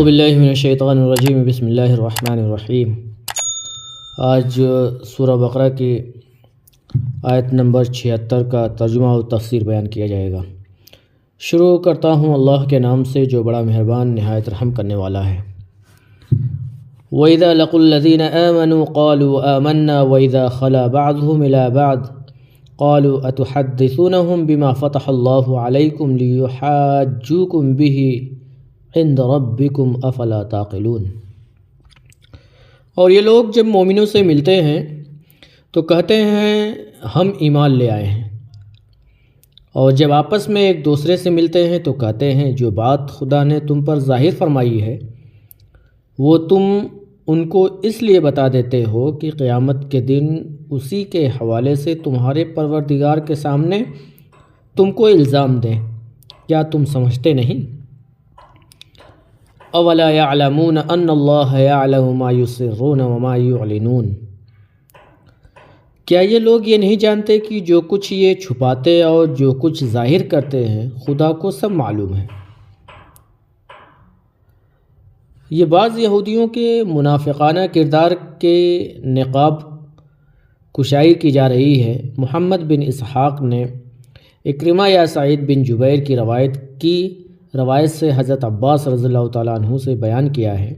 اعوذ باللہ من الشیطان الرجیم بسم اللہ الرحمن الرحیم۔ آج سورہ بقرہ کی آیت نمبر 76 کا ترجمہ و تفسیر بیان کیا جائے گا۔ شروع کرتا ہوں اللہ کے نام سے جو بڑا مہربان نہایت رحم کرنے والا ہے۔ وَإِذَا لَقُوا الَّذِينَ آمَنُوا قَالُوا آمَنَّا وَإِذَا خَلَا بَعْضُهُمْ إِلَى بَعْضٍ قَالُوا أَتُحَدِّثُونَهُم بِمَا فَتَحَ اللَّهُ عَلَيْكُمْ لِيُحَاجُّوكُم بِهِ عند ربکم افلا تعقلون۔ اور یہ لوگ جب مومنوں سے ملتے ہیں تو کہتے ہیں ہم ایمان لے آئے ہیں، اور جب آپس میں ایک دوسرے سے ملتے ہیں تو کہتے ہیں جو بات خدا نے تم پر ظاہر فرمائی ہے وہ تم ان کو اس لیے بتا دیتے ہو کہ قیامت کے دن اسی کے حوالے سے تمہارے پروردگار کے سامنے تم کو الزام دیں۔ کیا تم سمجھتے نہیں؟ اولا یعلمون ان اللہ یعلم ما یسرون وما یعلنون۔ کیا یہ لوگ یہ نہیں جانتے کہ جو کچھ یہ چھپاتے اور جو کچھ ظاہر کرتے ہیں خدا کو سب معلوم ہے۔ یہ بعض یہودیوں کے منافقانہ کردار کے نقاب کشائی کی جا رہی ہے۔ محمد بن اسحاق نے اکرمہ یا سعید بن جبیر کی روایت سے حضرت عباس رضی اللہ تعالیٰ عنہ سے بیان کیا ہے،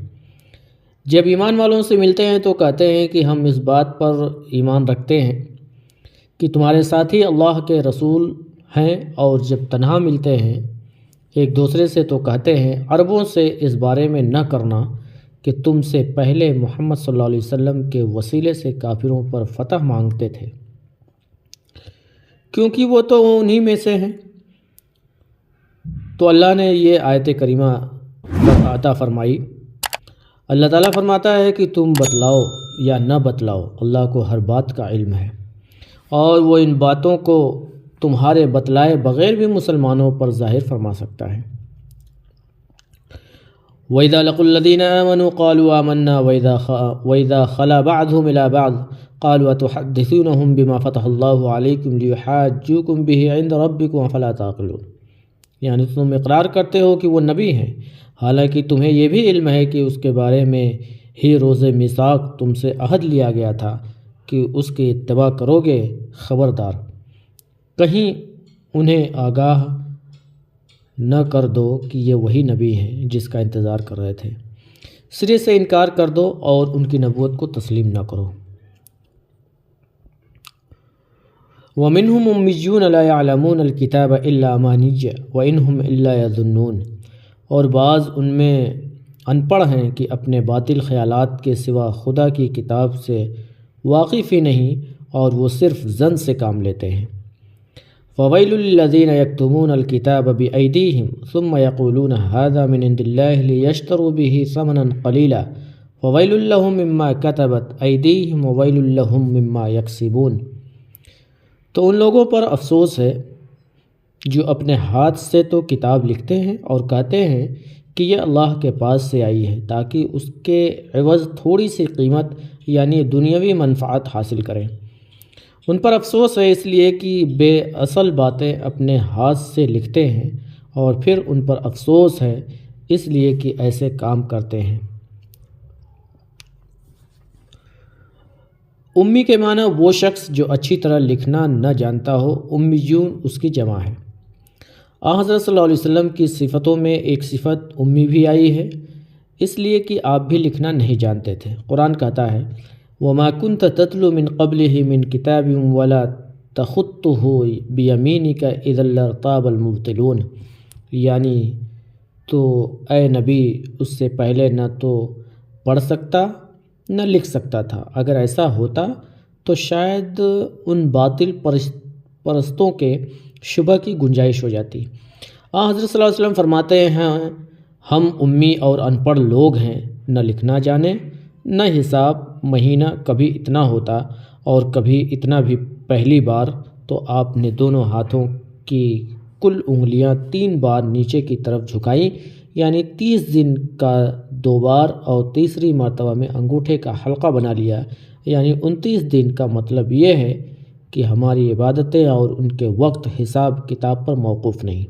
جب ایمان والوں سے ملتے ہیں تو کہتے ہیں کہ ہم اس بات پر ایمان رکھتے ہیں کہ تمہارے ساتھی اللہ کے رسول ہیں، اور جب تنہا ملتے ہیں ایک دوسرے سے تو کہتے ہیں عربوں سے اس بارے میں نہ کرنا کہ تم سے پہلے محمد صلی اللہ علیہ وسلم کے وسیلے سے کافروں پر فتح مانگتے تھے، کیونکہ وہ تو انہی میں سے ہیں۔ تو اللہ نے یہ آیت کریمہ عطا فرمائی۔ اللہ تعالیٰ فرماتا ہے کہ تم بتلاؤ یا نہ بتلاؤ، اللہ کو ہر بات کا علم ہے، اور وہ ان باتوں کو تمہارے بتلائے بغیر بھی مسلمانوں پر ظاہر فرما سکتا ہے۔ وَإِذَا لَقُوا الَّذِينَ آمَنُوا قَالُوا آمَنَّا وَإِذَا خَلَا بَعْضُهُمْ إِلَى بَعْضٍ قَالُوا أَتُحَدِّثُونَهُم بِمَا فَتَحَ اللَّهُ عَلَيْكُمْ لِيُحَاجُّوكُم بِهِ عِندَ رَبِّكُمْ أَفَلَا تَعْقِلُونَ۔ یعنی تم اقرار کرتے ہو کہ وہ نبی ہیں، حالانکہ تمہیں یہ بھی علم ہے کہ اس کے بارے میں ہی روز میثاق تم سے عہد لیا گیا تھا کہ اس کی اتباع کرو گے۔ خبردار کہیں انہیں آگاہ نہ کر دو کہ یہ وہی نبی ہیں جس کا انتظار کر رہے تھے۔ سرے سے انکار کر دو اور ان کی نبوت کو تسلیم نہ کرو۔ وَمِنْهُمْ أُمِّيُّونَ لَا يَعْلَمُونَ الْكِتَابَ إِلَّا أَمَانِيَّ وَإِنْهُمْ إِلَّا يَظُنُّونَ۔ اور بعض ان میں ان پڑھ ہیں کہ اپنے باطل خیالات کے سوا خدا کی کتاب سے واقف ہی نہیں، اور وہ صرف ظن سے کام لیتے ہیں۔ فَوَيْلٌ لِّلَّذِينَ يَكْتُمُونَ الْكِتَابَ بِأَيْدِيهِمْ ثُمَّ يَقُولُونَ هَٰذَا مِنْ عِندِ اللَّهِ لِيَشْتَرُوا بِهِ ثَمَنًا قَلِيلًا فَوَيْلٌ لَّهُم مِّمَّا كَتَبَتْ أَيْدِيهِمْ وَوَيْلٌ لَّهُم مِّمَّا يَكْسِبُونَ۔ تو ان لوگوں پر افسوس ہے جو اپنے ہاتھ سے تو کتاب لکھتے ہیں اور کہتے ہیں کہ یہ اللہ کے پاس سے آئی ہے، تاکہ اس کے عوض تھوڑی سی قیمت یعنی دنیاوی منفعت حاصل کریں۔ ان پر افسوس ہے اس لیے کہ بے اصل باتیں اپنے ہاتھ سے لکھتے ہیں، اور پھر ان پر افسوس ہے اس لیے کہ ایسے کام کرتے ہیں۔ امی کے معنی وہ شخص جو اچھی طرح لکھنا نہ جانتا ہو، امیون اس کی جمع ہے۔ حضرت صلی اللہ علیہ وسلم کی صفتوں میں ایک صفت امی بھی آئی ہے، اس لیے کہ آپ بھی لکھنا نہیں جانتے تھے۔ قرآن کہتا ہے وَمَا كُنْتَ تَتْلُو مِنْ قَبْلِهِ مِنْ كِتَابٍ وَلَا تَخُطُّهُ بِيَمِينِكَ إِذًا لَّارْتَابَ الْمُبْطِلُونَ۔ یعنی تو اے نبی اس سے پہلے نہ تو پڑھ سکتا نہ لکھ سکتا تھا، اگر ایسا ہوتا تو شاید ان باطل پرستوں کے شبہ کی گنجائش ہو جاتی۔ حضرت صلی اللہ علیہ وسلم فرماتے ہیں ہم امی اور ان پڑھ لوگ ہیں، نہ لکھنا جانے نہ حساب مہینہ کبھی اتنا ہوتا اور کبھی اتنا بھی۔ پہلی بار تو آپ نے دونوں ہاتھوں کی کل انگلیاں 3 بار نیچے کی طرف جھکائیں، یعنی 30 دن کا 2 بار، اور تیسری مرتبہ میں انگوٹھے کا حلقہ بنا لیا، یعنی 29 دن کا مطلب یہ ہے کہ ہماری عبادتیں اور ان کے وقت حساب کتاب پر موقوف نہیں۔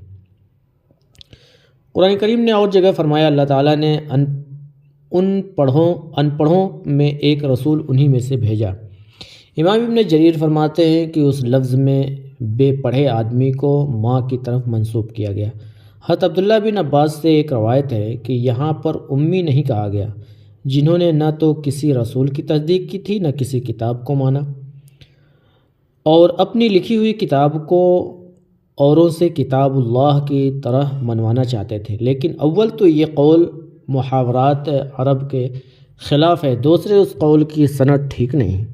قرآن کریم نے اور جگہ فرمایا اللہ تعالیٰ نے ان پڑھوں میں ایک رسول انہی میں سے بھیجا۔ امام ابن جریر فرماتے ہیں کہ اس لفظ میں بے پڑھے آدمی کو ماں کی طرف منسوب کیا گیا۔ حضرت عبداللہ بن عباس سے ایک روایت ہے کہ یہاں پر امی نہیں کہا گیا، جنہوں نے نہ تو کسی رسول کی تصدیق کی تھی نہ کسی کتاب کو مانا، اور اپنی لکھی ہوئی کتاب کو اوروں سے کتاب اللہ کی طرح منوانا چاہتے تھے۔ لیکن اول تو یہ قول محاورات عرب کے خلاف ہے، دوسرے اس قول کی سند ٹھیک نہیں۔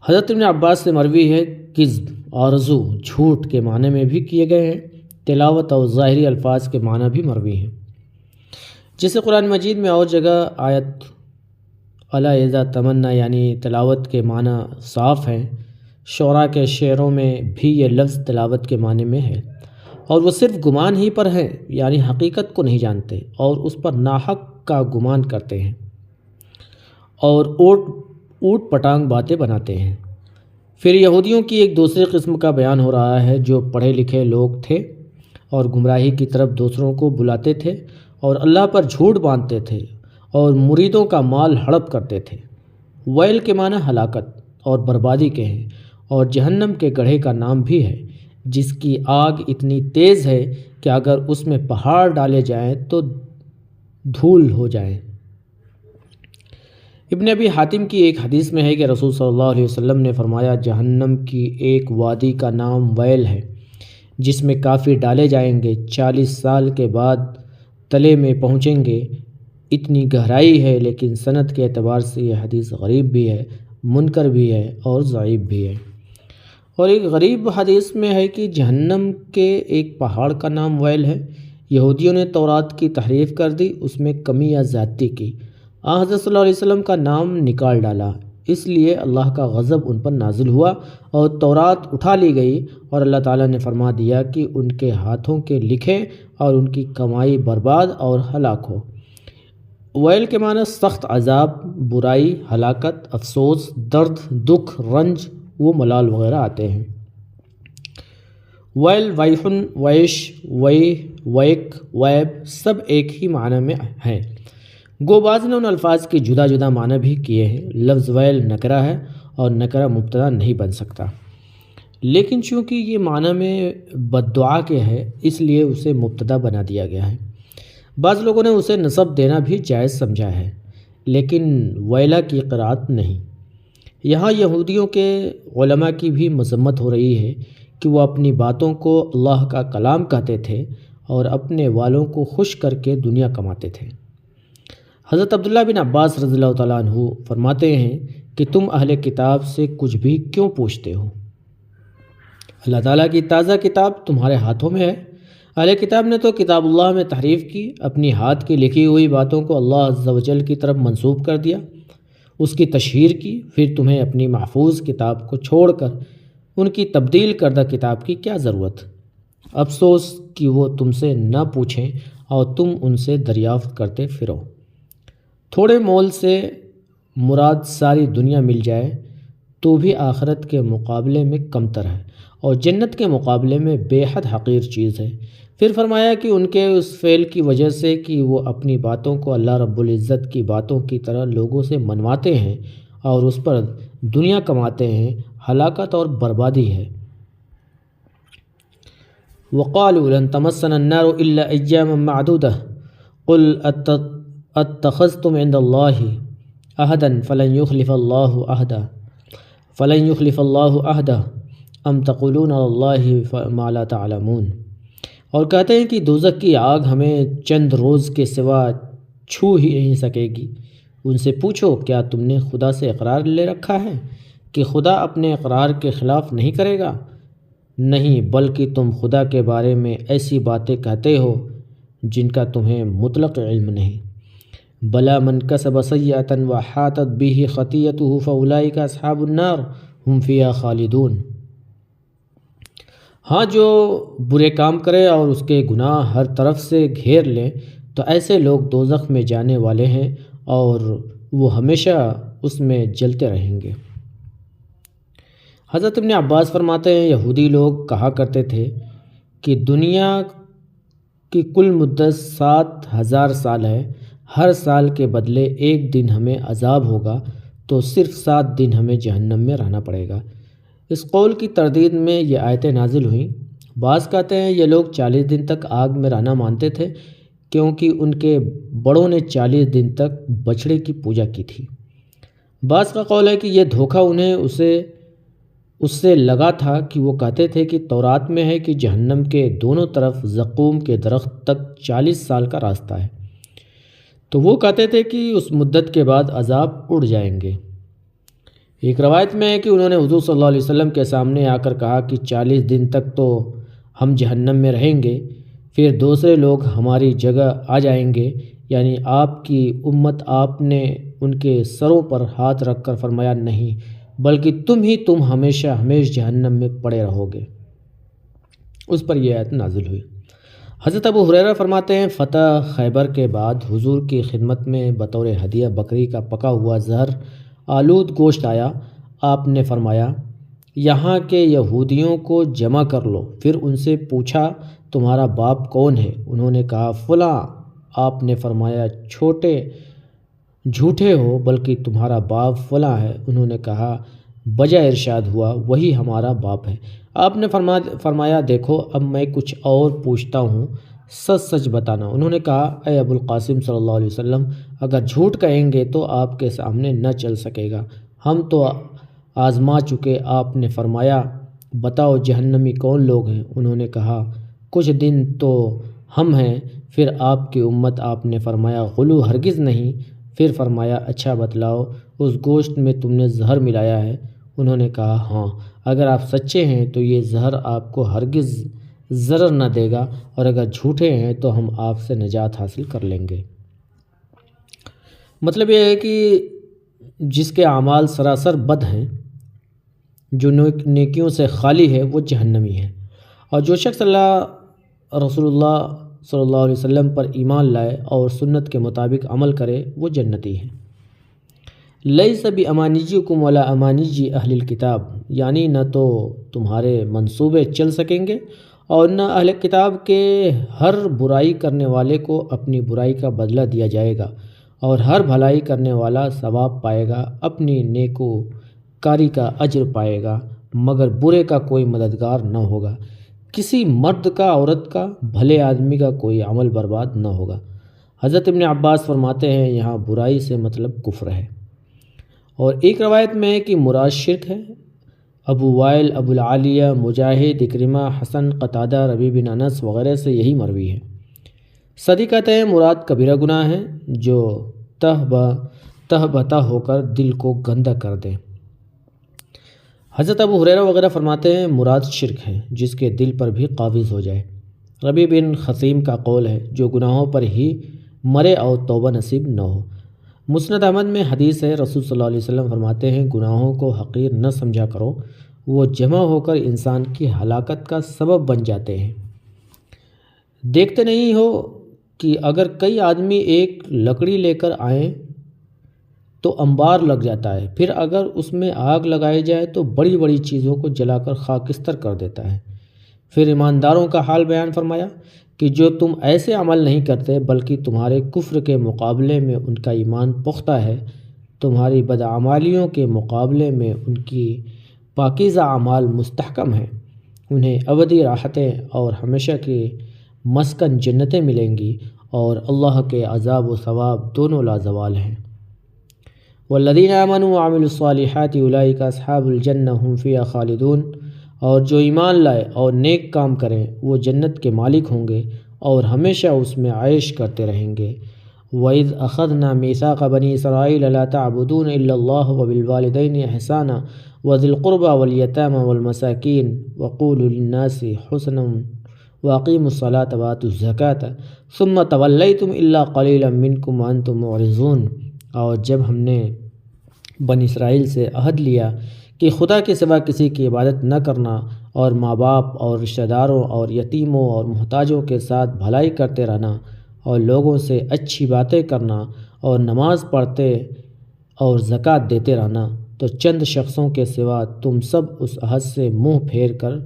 حضرت ابن عباس سے مروی ہے کذب، آرزو، جھوٹ کے معنی میں بھی کیے گئے ہیں، تلاوت اور ظاہری الفاظ کے معنی بھی مروی ہیں۔ جسے قرآن مجید میں اور جگہ آیت الا اذا تمنا یعنی تلاوت کے معنی صاف ہیں، شعراء کے شعروں میں بھی یہ لفظ تلاوت کے معنی میں ہے، اور وہ صرف گمان ہی پر ہے، یعنی حقیقت کو نہیں جانتے اور اس پر ناحق کا گمان کرتے ہیں اور اوٹ پٹانگ باتیں بناتے ہیں۔ پھر یہودیوں کی ایک دوسری قسم کا بیان ہو رہا ہے جو پڑھے لکھے لوگ تھے اور گمراہی کی طرف دوسروں کو بلاتے تھے اور اللہ پر جھوٹ باندھتے تھے اور مریدوں کا مال ہڑپ کرتے تھے۔ ویل کے معنی ہلاکت اور بربادی کے ہیں، اور جہنم کے گڑھے کا نام بھی ہے، جس کی آگ اتنی تیز ہے کہ اگر اس میں پہاڑ ڈالے جائیں تو دھول ہو جائیں۔ ابن ابی حاتم کی ایک حدیث میں ہے کہ رسول صلی اللہ علیہ وسلم نے فرمایا، جہنم کی ایک وادی کا نام ویل ہے، جس میں کافر ڈالے جائیں گے، 40 سال کے بعد تلے میں پہنچیں گے، اتنی گہرائی ہے، لیکن سند کے اعتبار سے یہ حدیث غریب بھی ہے، منکر بھی ہے اور ضعیف بھی ہے۔ اور ایک غریب حدیث میں ہے کہ جہنم کے ایک پہاڑ کا نام ویل ہے۔ یہودیوں نے تورات کی تحریف کر دی، اس میں کمی یا زیادتی کی، حضرت صلی اللہ علیہ وسلم کا نام نکال ڈالا، اس لیے اللہ کا غضب ان پر نازل ہوا اور تورات اٹھا لی گئی، اور اللہ تعالیٰ نے فرما دیا کہ ان کے ہاتھوں کے لکھے اور ان کی کمائی برباد اور ہلاک ہو۔ ویل کے معنی سخت عذاب، برائی، ہلاکت، افسوس، درد، دکھ، رنج و ملال وغیرہ آتے ہیں۔ ویل، ویحن، ویش، ویک، ویب سب ایک ہی معنی میں ہیں۔ گو بعض نے ان الفاظ کی جدا جدا معنی بھی کیے ہیں۔ لفظ ویل نکرہ ہے اور نکرہ مبتدا نہیں بن سکتا، لیکن چونکہ یہ معنی میں بد دعا کے ہے اس لیے اسے مبتدا بنا دیا گیا ہے۔ بعض لوگوں نے اسے نصب دینا بھی جائز سمجھا ہے، لیکن ویلا کی قرأت نہیں۔ یہاں یہودیوں کے علماء کی بھی مذمت ہو رہی ہے کہ وہ اپنی باتوں کو اللہ کا کلام کہتے تھے اور اپنے والوں کو خوش کر کے دنیا کماتے تھے۔ حضرت عبداللہ بن عباس رضی اللہ تعالیٰ عنہ فرماتے ہیں کہ تم اہل کتاب سے کچھ بھی کیوں پوچھتے ہو؟ اللہ تعالیٰ کی تازہ کتاب تمہارے ہاتھوں میں ہے۔ اہل کتاب نے تو کتاب اللہ میں تحریف کی، اپنی ہاتھ کی لکھی ہوئی باتوں کو اللہ عز و جل کی طرف منسوب کر دیا، اس کی تشہیر کی، پھر تمہیں اپنی محفوظ کتاب کو چھوڑ کر ان کی تبدیل کردہ کتاب کی کیا ضرورت؟ افسوس کہ وہ تم سے نہ پوچھیں اور تم ان سے دریافت کرتے پھرو۔ تھوڑے مول سے مراد ساری دنیا مل جائے تو بھی آخرت کے مقابلے میں کمتر ہے اور جنت کے مقابلے میں بے حد حقیر چیز ہے۔ پھر فرمایا کہ ان کے اس فعل کی وجہ سے کہ وہ اپنی باتوں کو اللہ رب العزت کی باتوں کی طرح لوگوں سے منواتے ہیں اور اس پر دنیا کماتے ہیں، ہلاکت اور بربادی ہے۔ وَقَالُوا لَن تَمَسَّنَا النَّارُ إِلَّا أَيَّامًا مَّعْدُودَةً قُلْ اتخذتم عند اللہ عہدا فلن یخلف اللہ عہدا ام تقولون علی اللہ ما لا تعلمون۔ اور کہتے ہیں کہ دوزخ کی آگ ہمیں چند روز کے سوا چھو ہی نہیں سکے گی۔ ان سے پوچھو کیا تم نے خدا سے اقرار لے رکھا ہے کہ خدا اپنے اقرار کے خلاف نہیں کرے گا؟ نہیں، بلکہ تم خدا کے بارے میں ایسی باتیں کہتے ہو جن کا تمہیں مطلق علم نہیں۔ بلا من کسب سیئۃ وحاطت به خطیئتہ فاولئک اصحاب النار ہم فیہا خالدون۔ ہاں، جو برے کام کرے اور اس کے گناہ ہر طرف سے گھیر لیں تو ایسے لوگ دوزخ میں جانے والے ہیں اور وہ ہمیشہ اس میں جلتے رہیں گے۔ حضرت ابن عباس فرماتے ہیں، یہودی لوگ کہا کرتے تھے کہ دنیا کی کل مدت 7000 سال ہے، ہر سال کے بدلے ایک دن ہمیں عذاب ہوگا، تو صرف 7 دن ہمیں جہنم میں رہنا پڑے گا۔ اس قول کی تردید میں یہ آیتیں نازل ہوئیں۔ بعض کہتے ہیں یہ لوگ 40 دن تک آگ میں رہنا مانتے تھے کیونکہ ان کے بڑوں نے 40 دن تک بچھڑے کی پوجا کی تھی۔ بعض کا قول ہے کہ یہ دھوکہ انہیں اس سے لگا تھا کہ وہ کہتے تھے کہ تورات میں ہے کہ جہنم کے دونوں طرف زقوم کے درخت تک 40 سال کا راستہ ہے، تو وہ کہتے تھے کہ اس مدت کے بعد عذاب اڑ جائیں گے۔ ایک روایت میں ہے کہ انہوں نے حضور صلی اللہ علیہ وسلم کے سامنے آ کر کہا کہ 40 دن تک تو ہم جہنم میں رہیں گے، پھر دوسرے لوگ ہماری جگہ آ جائیں گے، یعنی آپ کی امت۔ آپ نے ان کے سروں پر ہاتھ رکھ کر فرمایا، نہیں، بلکہ تم ہمیشہ جہنم میں پڑے رہو گے۔ اس پر یہ آیت نازل ہوئی۔ حضرت ابو ہریرہ فرماتے ہیں، فتح خیبر کے بعد حضور کی خدمت میں بطور ہدیہ بکری کا پکا ہوا زہر آلود گوشت آیا۔ آپ نے فرمایا، یہاں کے یہودیوں کو جمع کر لو۔ پھر ان سے پوچھا، تمہارا باپ کون ہے؟ انہوں نے کہا، فلاں۔ آپ نے فرمایا، جھوٹے ہو، بلکہ تمہارا باپ فلاں ہے۔ انہوں نے کہا، بجا ارشاد ہوا، وہی ہمارا باپ ہے۔ آپ نے فرمایا، دیکھو اب میں کچھ اور پوچھتا ہوں، سچ سچ بتانا۔ انہوں نے کہا، اے ابو القاسم صلی اللہ علیہ وسلم، اگر جھوٹ کہیں گے تو آپ کے سامنے نہ چل سکے گا، ہم تو آزما چکے۔ آپ نے فرمایا، بتاؤ جہنمی کون لوگ ہیں؟ انہوں نے کہا، کچھ دن تو ہم ہیں، پھر آپ کی امت۔ آپ نے فرمایا، غلو ہرگز نہیں۔ پھر فرمایا، اچھا بتلاؤ، اس گوشت میں تم نے زہر ملایا ہے؟ انہوں نے کہا، ہاں۔ اگر آپ سچے ہیں تو یہ زہر آپ کو ہرگز ضرر نہ دے گا، اور اگر جھوٹے ہیں تو ہم آپ سے نجات حاصل کر لیں گے۔ مطلب یہ ہے کہ جس کے اعمال سراسر بد ہیں، جو نیکیوں سے خالی ہے، وہ جہنمی ہے، اور جو شخص رسول اللہ صلی اللہ علیہ وسلم پر ایمان لائے اور سنت کے مطابق عمل کرے، وہ جنتی ہے۔ لیس بامانیکم ولا امانیج اہل الکتاب، یعنی نہ تو تمہارے منصوبے چل سکیں گے اور نہ اہل کتاب کے ہر برائی کرنے والے کو اپنی برائی کا بدلہ دیا جائے گا، اور ہر بھلائی کرنے والا ثواب پائے گا، اپنی نیکوکاری کا اجر پائے گا، مگر برے کا کوئی مددگار نہ ہوگا۔ کسی مرد کا، عورت کا، بھلے آدمی کا کوئی عمل برباد نہ ہوگا۔ حضرت ابن عباس فرماتے ہیں، یہاں برائی سے مطلب کفر ہے۔ اور ایک روایت میں ہے کہ مراد شرک ہے۔ ابو وائل، ابو العالیہ، مجاہد، اکرمہ، حسن، قتادہ، ربیع بن انس وغیرہ سے یہی مروی ہے۔ صدی کہتے ہیں مراد کبیرہ گناہ ہے جو تہ بتہ ہو کر دل کو گندہ کر دے۔ حضرت ابو ہریرہ وغیرہ فرماتے ہیں مراد شرک ہے جس کے دل پر بھی قابض ہو جائے۔ ربیع بن خثیم کا قول ہے، جو گناہوں پر ہی مرے اور توبہ نصیب نہ ہو۔ مسند احمد میں حدیث ہے، رسول صلی اللہ علیہ وسلم فرماتے ہیں، گناہوں کو حقیر نہ سمجھا کرو، وہ جمع ہو کر انسان کی ہلاکت کا سبب بن جاتے ہیں۔ دیکھتے نہیں ہو کہ اگر کئی آدمی ایک لکڑی لے کر آئیں تو انبار لگ جاتا ہے، پھر اگر اس میں آگ لگائی جائے تو بڑی بڑی چیزوں کو جلا کر خاکستر کر دیتا ہے۔ پھر ایمانداروں کا حال بیان فرمایا کہ جو تم ایسے عمل نہیں کرتے بلکہ تمہارے کفر کے مقابلے میں ان کا ایمان پختہ ہے، تمہاری بدعمالیوں کے مقابلے میں ان کی پاکیزہ اعمال مستحکم ہیں، انہیں ابدی راحتیں اور ہمیشہ کی مسکن جنتیں ملیں گی، اور اللہ کے عذاب و ثواب دونوں لازوال ہیں۔ والذین آمنوا وعملوا الصالحات اولئک اصحاب الجنہ ھم فیہا خالدون، اور جو ایمان لائے اور نیک کام کریں وہ جنت کے مالک ہوں گے اور ہمیشہ اس میں عیش کرتے رہیں گے۔ وَإِذْ أَخَذْنَا مِيثَاقَ بَنِي إِسْرَائِيلَ لَا تَعْبُدُونَ إِلَّا اللَّهَ وَبِالْوَالِدَيْنِ إِحْسَانًا وَذِي الْقُرْبَى وَالْيَتَامَى وَالْمَسَاكِينِ وَقُولُوا لِلنَّاسِ حُسْنًا وَأَقِيمُوا الصَّلَاةَ وَآتُوا الزَّكَاةَ ثُمَّ تَوَلَّيْتُمْ إِلَّا قَلِيلًا مِّنكُمْ وَأَنْتُمْ مُعْرِضُونَ۔ اور جب ہم نے بنی اسرائیل سے عہد لیا کہ خدا کے سوا کسی کی عبادت نہ کرنا، اور ماں باپ اور رشتہ داروں اور یتیموں اور محتاجوں کے ساتھ بھلائی کرتے رہنا، اور لوگوں سے اچھی باتیں کرنا، اور نماز پڑھتے اور زکوٰۃ دیتے رہنا، تو چند شخصوں کے سوا تم سب اس عہد سے منہ پھیر کر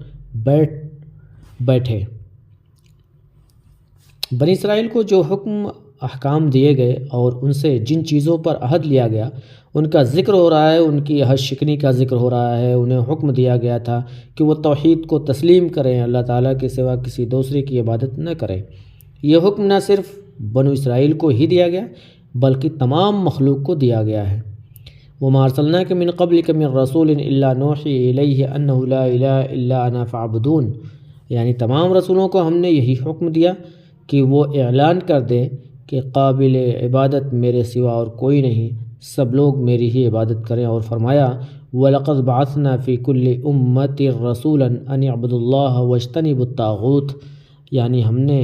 بیٹھے۔ بنی اسرائیل کو جو حکم احکام دیے گئے اور ان سے جن چیزوں پر عہد لیا گیا ان کا ذکر ہو رہا ہے، ان کی عہد شکنی کا ذکر ہو رہا ہے۔ انہیں حکم دیا گیا تھا کہ وہ توحید کو تسلیم کریں، اللہ تعالیٰ کے سوا کسی دوسرے کی عبادت نہ کریں۔ یہ حکم نہ صرف بنو اسرائیل کو ہی دیا گیا بلکہ تمام مخلوق کو دیا گیا ہے۔ وَمَا أَرْسَلْنَاكَ مِن قَبْلِكَ مِن رَّسُولٍ إِلَّا نُوحِي إِلَيْهِ أَنَّهُ لَا إِلَٰهَ إِلَّا أَنَا فَاعْبُدُونِ، یعنی تمام رسولوں کو ہم نے یہی حکم دیا کہ وہ اعلان کر دیں کہ قابل عبادت میرے سوا اور کوئی نہیں، سب لوگ میری ہی عبادت کریں۔ اور فرمایا وَلَقَدْ بَعَثْنَا فِي كُلِّ أُمَّةٍ رَّسُولًا أَنِ اعْبُدُوا اللَّهَ وَاجْتَنِبُوا الطَّاغُوتَ، یعنی ہم نے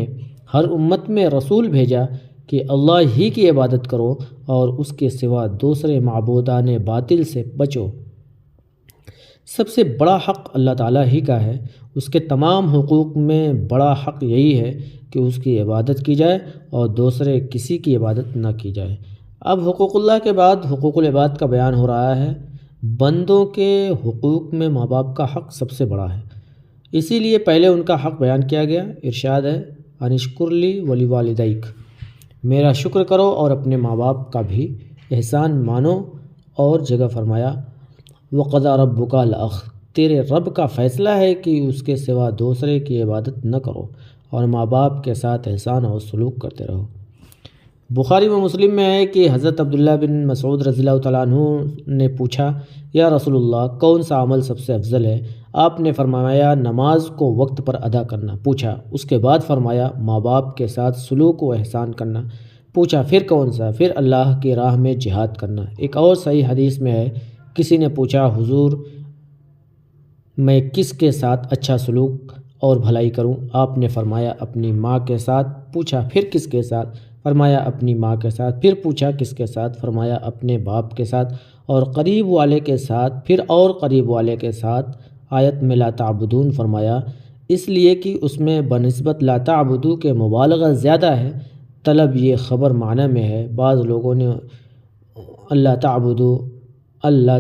ہر امت میں رسول بھیجا کہ اللہ ہی کی عبادت کرو اور اس کے سوا دوسرے معبودان باطل سے بچو۔ سب سے بڑا حق اللہ تعالیٰ ہی کا ہے، اس کے تمام حقوق میں بڑا حق یہی ہے کہ اس کی عبادت کی جائے اور دوسرے کسی کی عبادت نہ کی جائے۔ اب حقوق اللہ کے بعد حقوق العباد کا بیان ہو رہا ہے۔ بندوں کے حقوق میں ماں باپ کا حق سب سے بڑا ہے، اسی لیے پہلے ان کا حق بیان کیا گیا۔ ارشاد ہے ان اشکر لی ولوالدیک، میرا شکر کرو اور اپنے ماں باپ کا بھی احسان مانو۔ اور جگہ فرمایا وَقَضَىٰ رَبُّكَ أَلَّا تیرے رب کا فیصلہ ہے کہ اس کے سوا دوسرے کی عبادت نہ کرو اور ماں باپ کے ساتھ احسان اور سلوک کرتے رہو۔ بخاری و مسلم میں ہے کہ حضرت عبداللہ بن مسعود رضی اللہ تعالیٰ عنہ نے پوچھا یا رسول اللہ کون سا عمل سب سے افضل ہے؟ آپ نے فرمایا نماز کو وقت پر ادا کرنا۔ پوچھا اس کے بعد فرمایا ماں باپ کے ساتھ سلوک و احسان کرنا۔ پوچھا پھر کون سا؟ پھر اللہ کی راہ میں جہاد کرنا۔ ایک اور صحیح حدیث میں ہے کسی نے پوچھا حضور میں کس کے ساتھ اچھا سلوک اور بھلائی کروں؟ آپ نے فرمایا اپنی ماں کے ساتھ۔ پوچھا پھر کس کے ساتھ؟ فرمایا اپنی ماں کے ساتھ۔ پھر پوچھا کس کے ساتھ؟ فرمایا اپنے باپ کے ساتھ اور قریب والے کے ساتھ، پھر اور قریب والے کے ساتھ۔ آیت میں لا تعبدون فرمایا اس لیے کہ اس میں بنسبت لا تعبدو کے مبالغہ زیادہ ہے، طلب یہ خبر معنی میں ہے۔ بعض لوگوں نے اللہ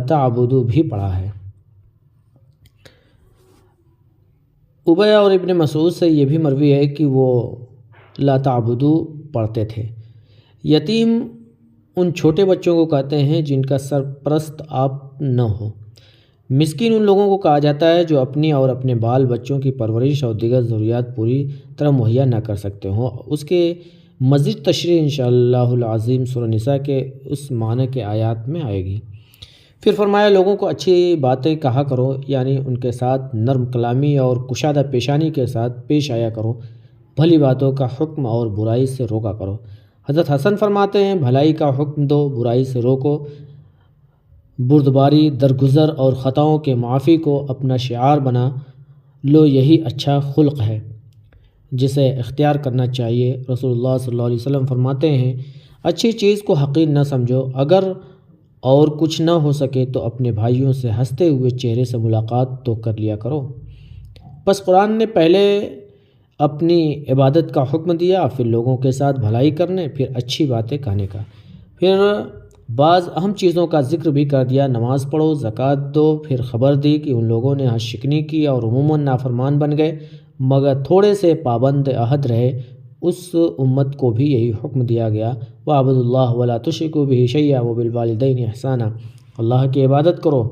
تعبدو بھی پڑھا ہے۔ عبیہ اور ابن مسعود سے یہ بھی مروی ہے کہ وہ لا تعبدو پڑھتے تھے۔ یتیم ان چھوٹے بچوں کو کہتے ہیں جن کا سرپرست آپ نہ ہو۔ مسکین ان لوگوں کو کہا جاتا ہے جو اپنی اور اپنے بال بچوں کی پرورش اور دیگر ضروریات پوری طرح مہیا نہ کر سکتے ہوں۔ اس کے مزید تشریح انشاءاللہ العظیم سورہ نساء کے اس معنی کے آیات میں آئے گی۔ پھر فرمایا لوگوں کو اچھی باتیں کہا کرو، یعنی ان کے ساتھ نرم کلامی اور کشادہ پیشانی کے ساتھ پیش آیا کرو، بھلی باتوں کا حکم اور برائی سے روکا کرو۔ حضرت حسن فرماتے ہیں بھلائی کا حکم دو، برائی سے روکو، بردباری، درگزر اور خطاؤں کے معافی کو اپنا شعار بنا لو، یہی اچھا خلق ہے جسے اختیار کرنا چاہیے۔ رسول اللہ صلی اللہ علیہ وسلم فرماتے ہیں اچھی چیز کو حقیر نہ سمجھو، اگر اور کچھ نہ ہو سکے تو اپنے بھائیوں سے ہنستے ہوئے چہرے سے ملاقات تو کر لیا کرو۔ بس قرآن نے پہلے اپنی عبادت کا حکم دیا، پھر لوگوں کے ساتھ بھلائی کرنے، پھر اچھی باتیں کہنے کا، پھر بعض اہم چیزوں کا ذکر بھی کر دیا، نماز پڑھو، زکوٰۃ دو، پھر خبر دی کہ ان لوگوں نے حد شکنی کی اور عموماً نافرمان بن گئے مگر تھوڑے سے پابند عہد رہے، اس امت کو بھی یہی حکم دیا گیا وَاعْبُدُوا اللَّهَ وَلَا تُشْرِكُوا بِهِ شَيْئًا وَبِالْوَالِدَيْنِ إِحْسَانًا، اللہ کی عبادت کرو،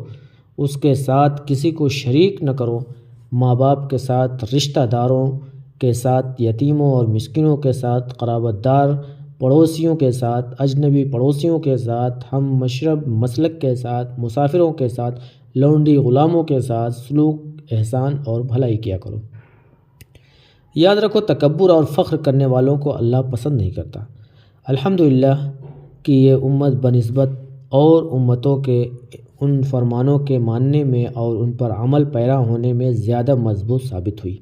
اس کے ساتھ کسی کو شریک نہ کرو، ماں باپ کے ساتھ، رشتہ داروں کے ساتھ، یتیموں اور مسکینوں کے ساتھ، قرابت دار پڑوسیوں کے ساتھ، اجنبی پڑوسیوں کے ساتھ، ہم مشرب مسلک کے ساتھ، مسافروں کے ساتھ، لونڈی غلاموں کے ساتھ سلوک، احسان اور بھلائی کیا کرو۔ یاد رکھو تکبر اور فخر کرنے والوں کو اللہ پسند نہیں کرتا۔ الحمدللہ کہ یہ امت بنسبت اور امتوں کے ان فرمانوں کے ماننے میں اور ان پر عمل پیرا ہونے میں زیادہ مضبوط ثابت ہوئی۔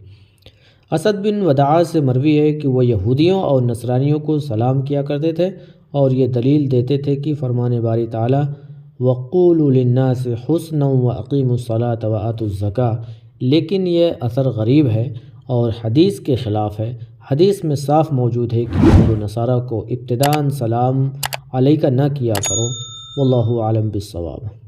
اسد بن وداع سے مروی ہے کہ وہ یہودیوں اور نصرانیوں کو سلام کیا کرتے تھے اور یہ دلیل دیتے تھے کہ فرمان باری تعالیٰ وَقُولُوا لِلنَّاسِ حُسْنًا وَأَقِیمُوا الصَّلَاةَ وَآتُوا الزَّکَاةَ، لیکن یہ اثر غریب ہے اور حدیث کے خلاف ہے۔ حدیث میں صاف موجود ہے کہ یہود و نصارہ کو ابتداءً سلام علیکہ نہ کیا کرو۔ واللہ اعلم بالصواب۔